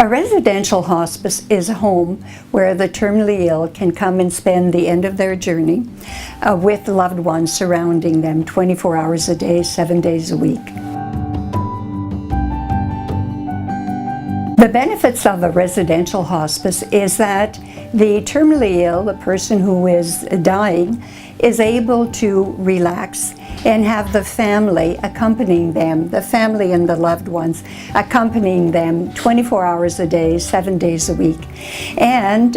A residential hospice is a home where the terminally ill can come and spend the end of their journey with loved ones surrounding them 24 hours a day, 7 days a week. The benefits of a residential hospice is that the terminally ill, the person who is dying, is able to relax and have the family accompanying them, the family and the loved ones accompanying them 24 hours a day, 7 days a week. And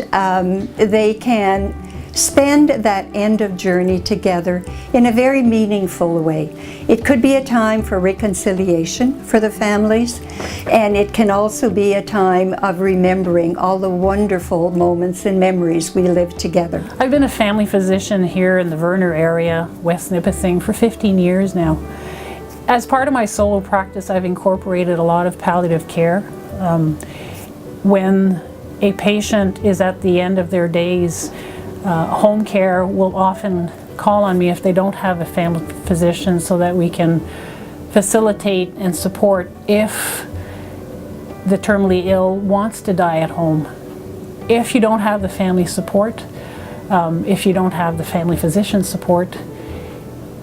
they can spend that end of journey together in a very meaningful way. It could be a time for reconciliation for the families, and it can also be a time of remembering all the wonderful moments and memories we lived together. I've been a family physician here in the Verner area, West Nipissing, for 15 years now. As part of my solo practice, I've incorporated a lot of palliative care. When a patient is at the end of their days, home care will often call on me if they don't have a family physician, so that we can facilitate and support if the terminally ill wants to die at home. If you don't have the family support, if you don't have the family physician support,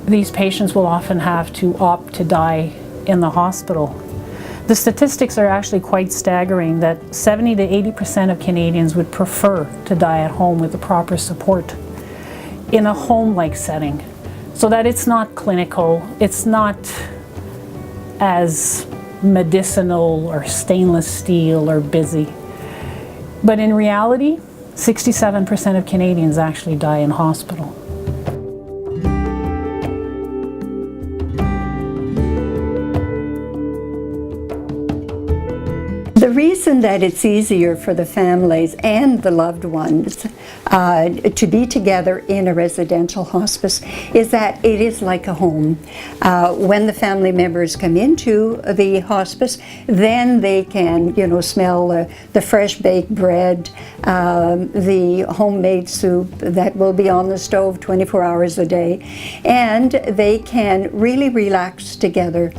these patients will often have to opt to die in the hospital. The statistics are actually quite staggering, that 70 to 80% of Canadians would prefer to die at home with the proper support in a home-like setting, so that it's not clinical, it's not as medicinal or stainless steel or busy. But in reality, 67% of Canadians actually die in hospital. The reason that it's easier for the families and the loved ones to be together in a residential hospice is that it is like a home. When the family members come into the hospice, then they can, smell the fresh baked bread, the homemade soup that will be on the stove 24 hours a day, and they can really relax together.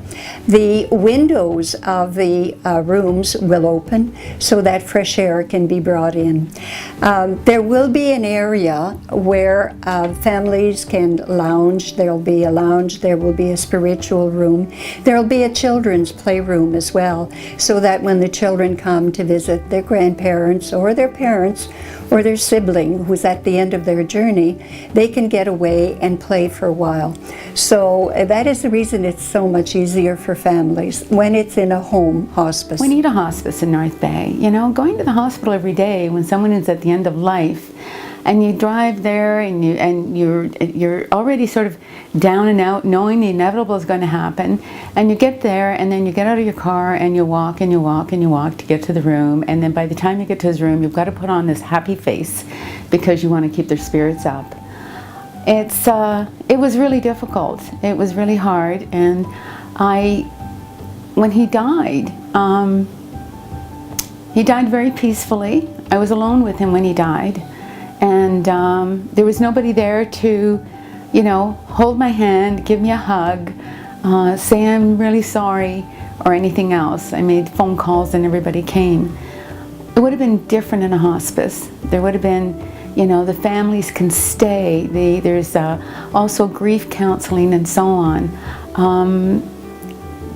The windows of the rooms will open so that fresh air can be brought in. There will be an area where families can lounge. There will be a lounge, there will be a spiritual room, there will be a children's playroom as well, so that when the children come to visit their grandparents or their parents or their sibling who's at the end of their journey, they can get away and play for a while. So that is the reason it's so much easier for families when it's in a home hospice. We need a hospice in North Bay. Going to the hospital every day when someone is at the end of life, and you drive there and you're already sort of down and out, knowing the inevitable is going to happen, and you get there and then you get out of your car and you walk and you walk and you walk to get to the room, and then by the time you get to his room you've got to put on this happy face because you want to keep their spirits up. It was really difficult. It was really hard, and when he died very peacefully. I was alone with him when he died. And there was nobody there to, hold my hand, give me a hug, say I'm really sorry, or anything else. I made phone calls and everybody came. It would have been different in a hospice. There would have been, the families can stay. There's also grief counseling and so on.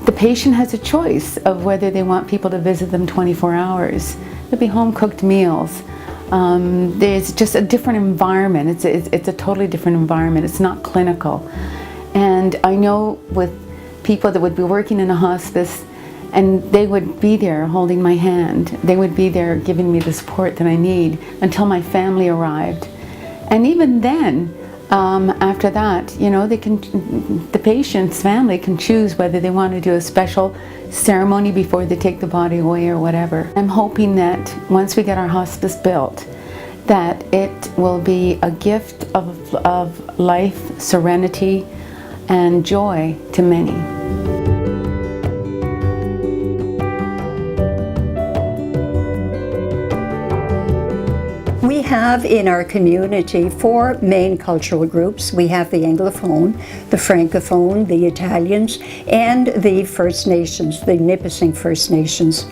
The patient has a choice of whether they want people to visit them 24 hours. There'll be home-cooked meals. There's just a different environment. It's a totally different environment. It's not clinical. And I know with people that would be working in a hospice, and they would be there holding my hand. They would be there giving me the support that I need until my family arrived. And even then, after that, the patient's family can choose whether they want to do a special ceremony before they take the body away or whatever. I'm hoping that once we get our hospice built, that it will be a gift of life, serenity, and joy to many. We have in our community 4 main cultural groups. We have the Anglophone, the Francophone, the Italians, and the First Nations, the Nipissing First Nations.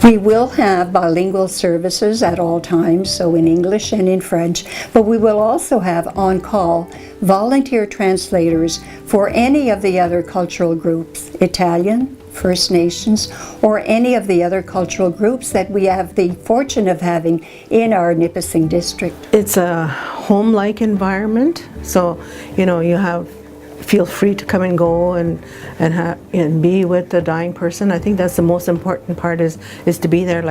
We will have bilingual services at all times, so in English and in French, but we will also have on-call volunteer translators for any of the other cultural groups, Italian, First Nations, or any of the other cultural groups that we have the fortune of having in our Nipissing district. It's a home-like environment, so you feel free to come and go and be with the dying person. I think that's the most important part is to be there,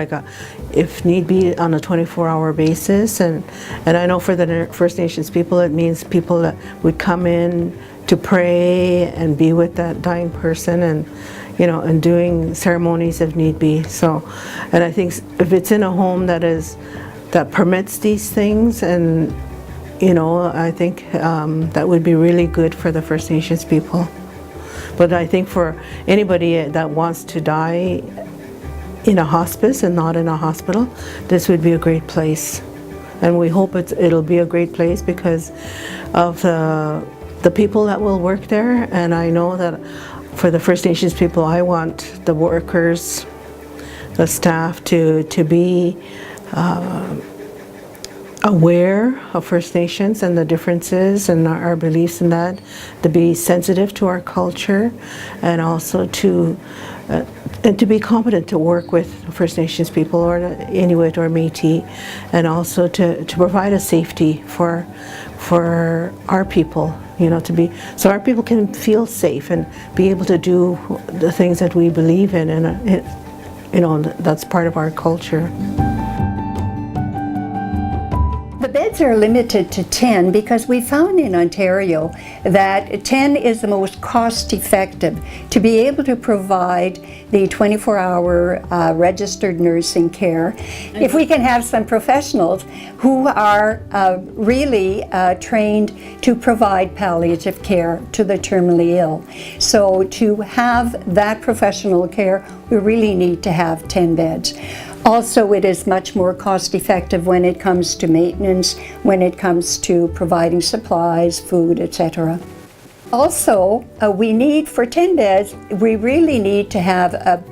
if need be, on a 24-hour basis. And I know for the First Nations people, it means people that would come in to pray and be with that dying person, and doing ceremonies if need be. So, and I think if it's in a home that permits these things, and I think that would be really good for the First Nations people. But I think for anybody that wants to die in a hospice and not in a hospital, this would be a great place. And we hope it'll be a great place because of the people that will work there. And I know that for the First Nations people, I want the workers, the staff to be aware of First Nations and the differences and our beliefs in that, to be sensitive to our culture, and also to be competent to work with First Nations people or Inuit or Métis, and also to provide a safety for our people, so our people can feel safe and be able to do the things that we believe in, and that's part of our culture. The beds are limited to 10 because we found in Ontario that 10 is the most cost-effective to be able to provide the 24-hour registered nursing care. If we can have some professionals who are really trained to provide palliative care to the terminally ill. So to have that professional care, we really need to have 10 beds. Also, it is much more cost-effective when it comes to maintenance, when it comes to providing supplies, food, etc. Also, we need, for 10 beds, we really need to have an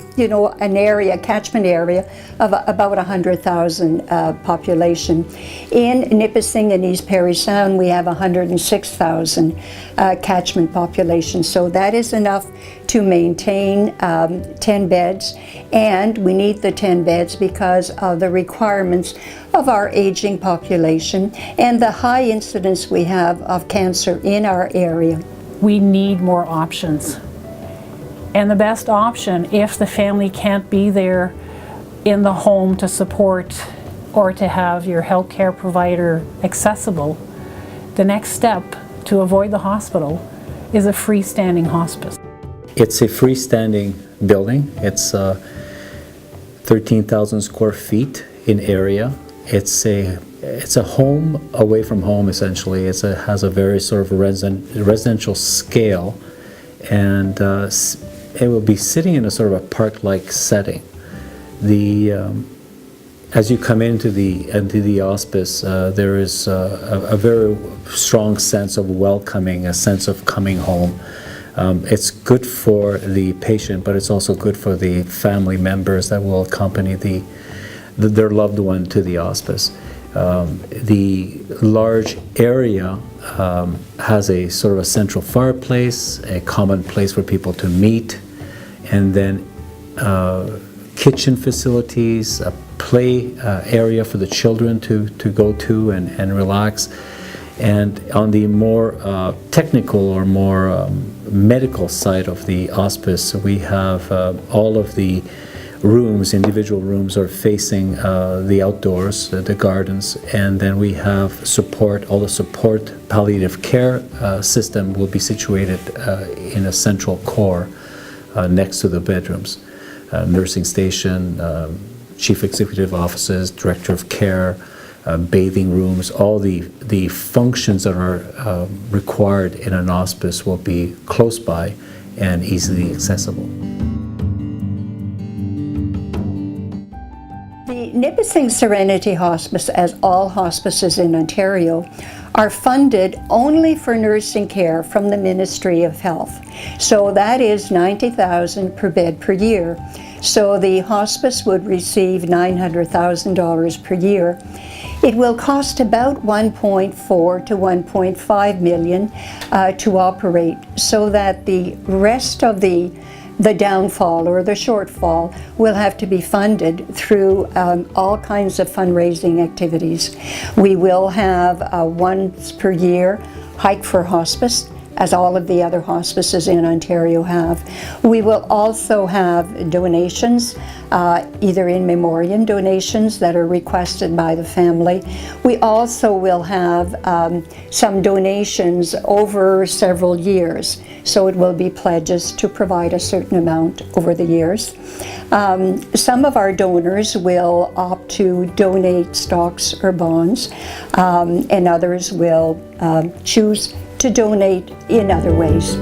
area, catchment area of about 100,000 population. In Nipissing and East Parry Sound, we have 106,000 catchment population. So that is enough to maintain 10 beds, and we need the 10 beds because of the requirements of our aging population and the high incidence we have of cancer in our area. We need more options. And the best option, if the family can't be there in the home to support or to have your healthcare provider accessible, the next step to avoid the hospital is a freestanding hospice. It's a freestanding building. It's 13,000 square feet in area. It's a home away from home, essentially. It has a very sort of residential scale, and it will be sitting in a sort of a park-like setting. As you come into the hospice, there is a very strong sense of welcoming, a sense of coming home. It's good for the patient, but it's also good for the family members that will accompany their loved one to the hospice. The large area has a sort of a central fireplace, a common place for people to meet, and then kitchen facilities, a play area for the children to go to and relax. And on the more technical or more medical side of the hospice, we have all of the rooms, individual rooms, are facing the outdoors, the gardens, and then we have all the support palliative care system will be situated in a central core next to the bedrooms. Nursing station, chief executive offices, director of care, bathing rooms, all the functions that are required in an hospice will be close by and easily accessible. The Nipissing Serenity Hospice, as all hospices in Ontario, are funded only for nursing care from the Ministry of Health. So that is $90,000 per bed per year. So the hospice would receive $900,000 per year. It will cost about 1.4 to 1.5 million to operate, so that the rest of the downfall or the shortfall will have to be funded through all kinds of fundraising activities. We will have a once per year hike for hospice, as all of the other hospices in Ontario have. We will also have donations, either in memoriam donations that are requested by the family. We also will have some donations over several years, so it will be pledges to provide a certain amount over the years. Some of our donors will opt to donate stocks or bonds, and others will choose to donate in other ways.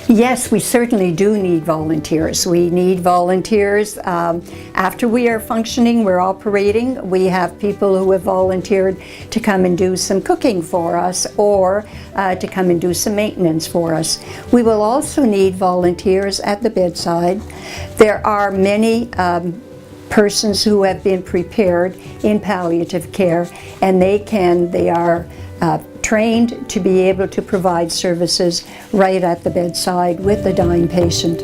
Yes, we certainly do need volunteers. We need volunteers. After we are functioning, we're operating, we have people who have volunteered to come and do some cooking for us, or to come and do some maintenance for us. We will also need volunteers at the bedside. There are many persons who have been prepared in palliative care, and they are trained to be able to provide services right at the bedside with the dying patient.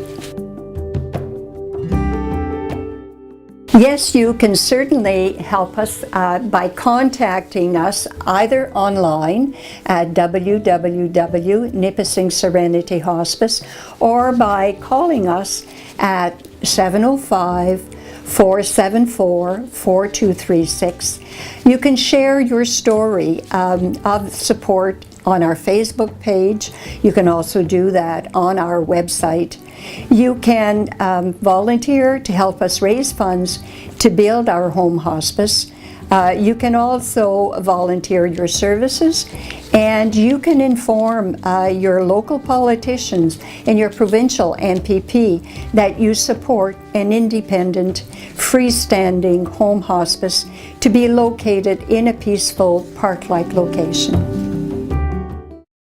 Yes, you can certainly help us by contacting us either online at www.Nipissing Serenity Hospice, or by calling us at 705-474-4236. You can share your story of support on our Facebook page. You can also do that on our website. You can volunteer to help us raise funds to build our home hospice. You can also volunteer your services, and you can inform your local politicians and your provincial MPP that you support an independent, freestanding home hospice to be located in a peaceful park-like location.